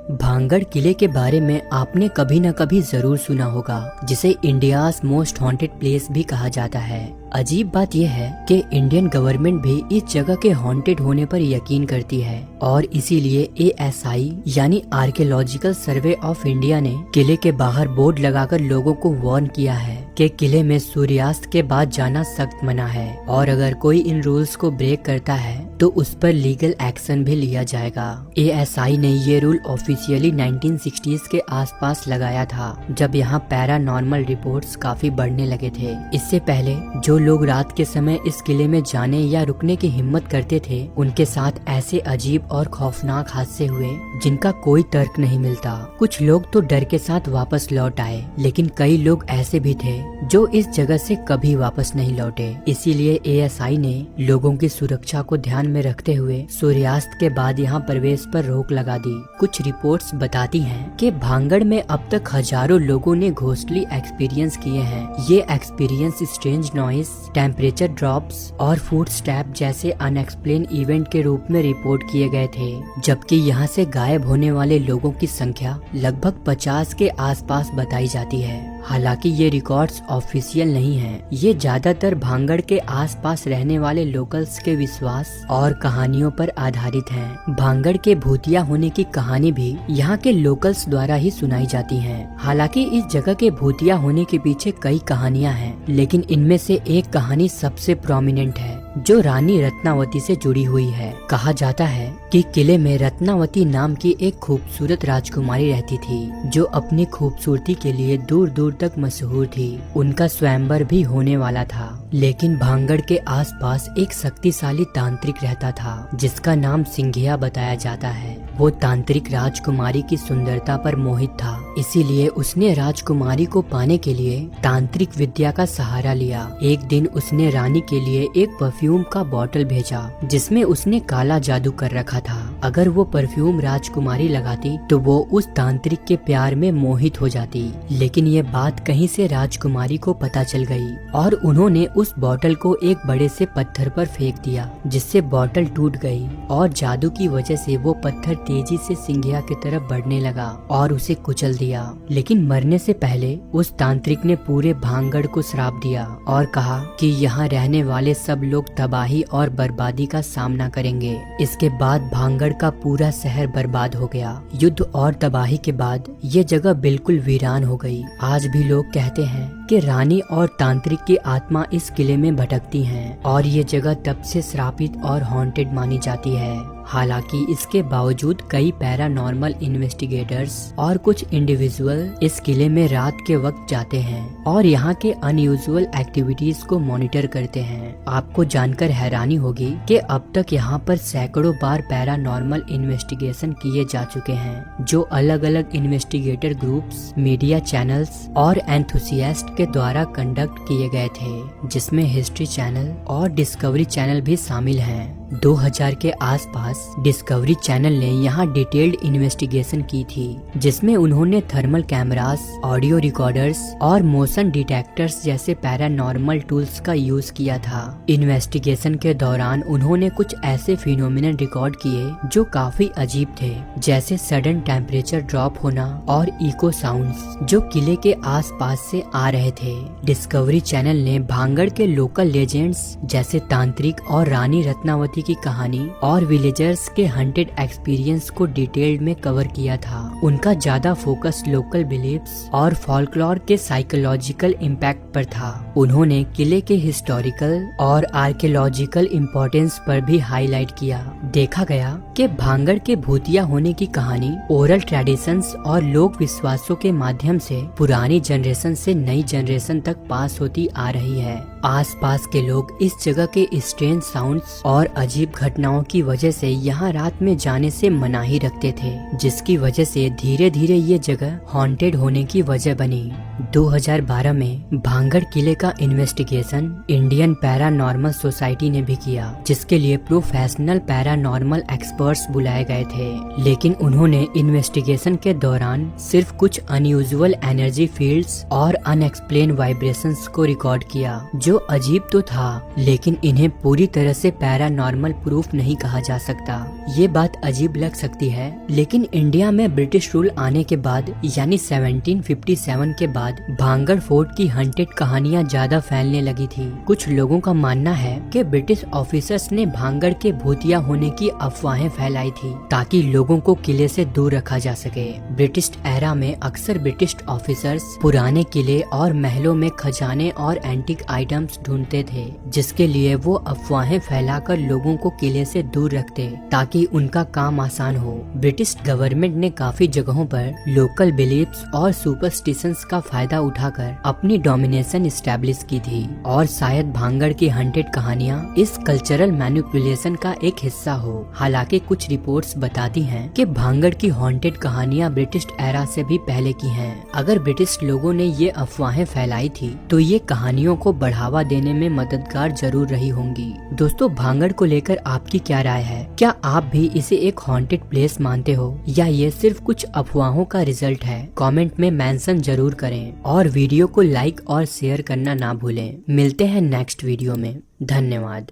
भांगड़ किले के बारे में आपने कभी न कभी जरूर सुना होगा, जिसे इंडियाज मोस्ट हॉन्टेड प्लेस भी कहा जाता है। अजीब बात यह है कि इंडियन गवर्नमेंट भी इस जगह के हॉन्टेड होने पर यकीन करती है और इसीलिए ASI यानी आर्कियोलॉजिकल सर्वे ऑफ इंडिया ने किले के बाहर बोर्ड लगाकर लोगों को वार्न किया है कि किले में सूर्यास्त के बाद जाना सख्त मना है और अगर कोई इन रूल्स को ब्रेक करता है तो उस पर लीगल एक्शन भी लिया जाएगा। ASI ने ये रूल ऑफिशियली 1960s के आसपास लगाया था, जब यहाँ पैरानॉर्मल रिपोर्ट्स काफी बढ़ने लगे थे। इससे पहले जो लोग रात के समय इस किले में जाने या रुकने की हिम्मत करते थे, उनके साथ ऐसे अजीब और खौफनाक हादसे हुए जिनका कोई तर्क नहीं मिलता। कुछ लोग तो डर के साथ वापस लौट आए, लेकिन कई लोग ऐसे भी थे जो इस जगह से कभी वापस नहीं लौटे। इसीलिए ASI ने लोगों की सुरक्षा को ध्यान में रखते हुए सूर्यास्त के बाद यहाँ प्रवेश पर रोक लगा दी। कुछ रिपोर्ट्स बताती हैं कि भांगड़ में अब तक हजारों लोगों ने घोस्टली एक्सपीरियंस किए हैं। ये experience strange noise, temperature drops और फुट स्टेप जैसे अनएक्सप्लेन इवेंट के रूप में रिपोर्ट किए गए थे, जबकि यहाँ से गायब होने वाले लोगों की संख्या लगभग 50 के आसपास बताई जाती है। हालांकि ये रिकॉर्ड्स ऑफिशियल नहीं हैं। ये ज्यादातर भांगड़ के आसपास रहने वाले लोकल्स के विश्वास और कहानियों पर आधारित हैं। भांगड़ के भूतिया होने की कहानी भी यहाँ के लोकल्स द्वारा ही सुनाई जाती है। हालांकि इस जगह के भूतिया होने के पीछे कई कहानियाँ हैं, लेकिन इनमें से एक कहानी सबसे प्रोमिनेंट है जो रानी रत्नावती से जुड़ी हुई है। कहा जाता है कि किले में रत्नावती नाम की एक खूबसूरत राजकुमारी रहती थी, जो अपनी खूबसूरती के लिए दूर दूर तक मशहूर थी। उनका स्वयंवर भी होने वाला था, लेकिन भांगड़ के आसपास एक शक्तिशाली तांत्रिक रहता था जिसका नाम सिंघिया बताया जाता है। वो तांत्रिक राजकुमारी की सुंदरता पर मोहित था, इसीलिए उसने राजकुमारी को पाने के लिए तांत्रिक विद्या का सहारा लिया। एक दिन उसने रानी के लिए एक परफ्यूम का बॉटल भेजा जिसमें उसने काला जादू कर रखा था। अगर वो परफ्यूम राजकुमारी लगाती तो वो उस तांत्रिक के प्यार में मोहित हो जाती, लेकिन ये बात कहीं से राजकुमारी को पता चल गई और उन्होंने उस बॉटल को एक बड़े से पत्थर पर फेंक दिया, जिससे बॉटल टूट गई और जादू की वजह से वो पत्थर तेजी से सिंघिया की तरफ बढ़ने लगा और उसे कुचल दिया। लेकिन मरने से पहले उस तांत्रिक ने पूरे भांगड़ को श्राप दिया और कहा कि यहाँ रहने वाले सब लोग तबाही और बर्बादी का सामना करेंगे। इसके बाद भांगड़ का पूरा शहर बर्बाद हो गया। युद्ध और तबाही के बाद ये जगह बिल्कुल वीरान हो गई। आज भी लोग कहते हैं कि रानी और तांत्रिक की आत्मा इस किले में भटकती हैं और ये जगह तब से श्रापित और हॉन्टेड मानी जाती है। हालांकि इसके बावजूद कई पैरानॉर्मल इन्वेस्टिगेटर्स और कुछ इंडिविजुअल इस किले में रात के वक्त जाते हैं और यहाँ के अनयूजुअल एक्टिविटीज को मॉनिटर करते हैं। आपको जानकर हैरानी होगी कि अब तक यहाँ पर सैकड़ों बार पैरानॉर्मल इन्वेस्टिगेशन किए जा चुके हैं, जो अलग अलग इन्वेस्टिगेटर ग्रुप्स, मीडिया चैनल्स और एंथुसियास्ट के द्वारा कंडक्ट किए गए थे, जिसमें हिस्ट्री चैनल और डिस्कवरी चैनल भी शामिल हैं। 2000 के आसपास डिस्कवरी चैनल ने यहाँ डिटेल्ड इन्वेस्टिगेशन की थी, जिसमें उन्होंने थर्मल कैमरास, ऑडियो रिकॉर्डर्स और मोशन डिटेक्टर्स जैसे पैरानॉर्मल टूल्स का यूज किया था। इन्वेस्टिगेशन के दौरान उन्होंने कुछ ऐसे फिनोमिनन रिकॉर्ड किए जो काफी अजीब थे, जैसे सडन टेम्परेचर ड्रॉप होना और इको साउंड्स जो किले के आसपास से आ रहे थे। डिस्कवरी चैनल ने भांगड़ के लोकल लेजेंड्स जैसे तांत्रिक और रानी रत्नावती की कहानी और विलेजर्स के हंटेड एक्सपीरियंस को डिटेल्ड में कवर किया था। उनका ज्यादा फोकस लोकल बिलीफ्स और फॉल्कलोर के साइकोलॉजिकल इम्पैक्ट पर था। उन्होंने किले के हिस्टोरिकल और आर्कियोलॉजिकल इम्पोर्टेंस पर भी हाईलाइट किया। देखा गया कि भांगड़ के भूतिया होने की कहानी ओरल ट्रेडिशंस और लोक विश्वासों के माध्यम से पुरानी जनरेशन से नई जनरेशन तक पास होती आ रही है। आसपास के लोग इस जगह के स्ट्रेंज साउंड्स और अजीब घटनाओं की वजह से यहाँ रात में जाने से मनाही रखते थे, जिसकी वजह से धीरे धीरे ये जगह हॉन्टेड होने की वजह बनी। 2012 में भांगड़ किले का इन्वेस्टिगेशन इंडियन पैरानॉर्मल सोसाइटी ने भी किया, जिसके लिए प्रोफेशनल पैरानॉर्मल एक्सपर्ट्स बुलाए गए थे, लेकिन उन्होंने इन्वेस्टिगेशन के दौरान सिर्फ कुछ अनयूजुअल एनर्जी फील्ड्स और अनएक्सप्लेन वाइब्रेशंस को रिकॉर्ड किया, जो अजीब तो था, लेकिन इन्हें पूरी तरह से पैरानॉर्मल प्रूफ नहीं कहा जा सकता। ये बात अजीब लग सकती है, लेकिन इंडिया में ब्रिटिश रूल आने के बाद यानी 1757 के बाद भांगड़ फोर्ट की हंटेड कहानियां ज्यादा फैलने लगी थी। कुछ लोगों का मानना है कि ब्रिटिश ऑफिसर्स ने भांगड़ के भूतिया होने की अफवाहें फैलाई थी ताकि लोगों को किले से दूर रखा जा सके। ब्रिटिश एरा में अक्सर ब्रिटिश ऑफिसर्स पुराने किले और महलों में खजाने और एंटीक आइटम्स ढूंढते थे, जिसके लिए वो अफवाहें फैलाकर लोगों को किले से दूर रखते ताकि उनका काम आसान हो। ब्रिटिश गवर्नमेंट ने काफी जगहों पर लोकल बिलीफ्स और सुपरस्टिशंस का फायदा उठाकर अपनी डोमिनेशन एस्टैब्लिश की थी और शायद भांगड़ की हंटेड कहानियां इस कल्चरल मैनिपुलेशन का एक हिस्सा हो। हालांकि कुछ रिपोर्ट्स बताती हैं कि भांगड़ की हॉन्टेड कहानियां ब्रिटिश एरा से भी पहले की हैं। अगर ब्रिटिश लोगों ने ये अफवाहें फैलाई थी तो ये कहानियों को बढ़ावा देने में मददगार जरूर रही होंगी। दोस्तों, भांगड़ को लेकर आपकी क्या राय है? क्या आप भी इसे एक हॉन्टेड प्लेस मानते हो या ये सिर्फ कुछ अफवाहों का रिजल्ट है? कमेंट में मेंशन जरूर करें और वीडियो को लाइक और शेयर करना ना भूलें। मिलते हैं नेक्स्ट वीडियो में। धन्यवाद।